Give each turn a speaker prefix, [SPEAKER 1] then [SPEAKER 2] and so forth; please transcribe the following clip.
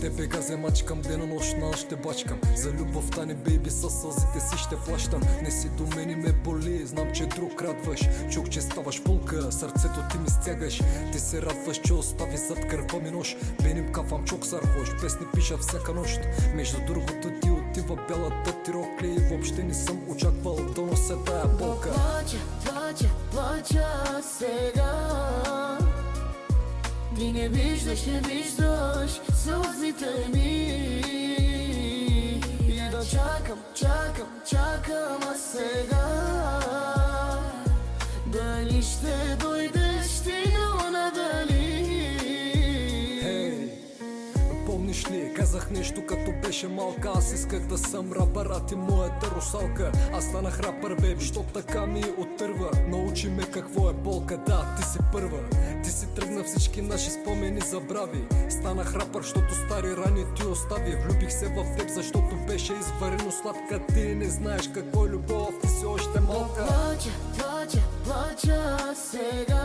[SPEAKER 1] Тебе газе мачкам, денонощна ще бачкам. За любовта ни, бейби, със сълзите си ще плащам. Не си до мен и ме боли, знам, че друг радваш. Чух, че ставаш пулка, сърцето ти ми стягаш. Ти се радваш, че остави зад гърба ми нож. Беним кафам чок сархош, песни пиша всяка нощ. Между другото ти отива бялата ти рокли и въобще не съм очаквал да нося тая болка.
[SPEAKER 2] Плача сега. Ти не виждаш сълзите ми. И да чакам, а сега дали ще дойдеш ти, но надали.
[SPEAKER 1] Помниш ли, казах нещо като беше малка. Аз исках да съм рапър, а ти моята русалка. Аз станах рапър, беби, що така ми оттърва. Научи ме какво е болка, да, ти си първа. Ти си тръгна, всички наши спомени забрави. Станах рапър, защото стари рани ти остави. Влюбих се в теб, защото беше изварено сладка. Ти не знаеш какво е любов, ти си още малка.
[SPEAKER 2] Плача сега.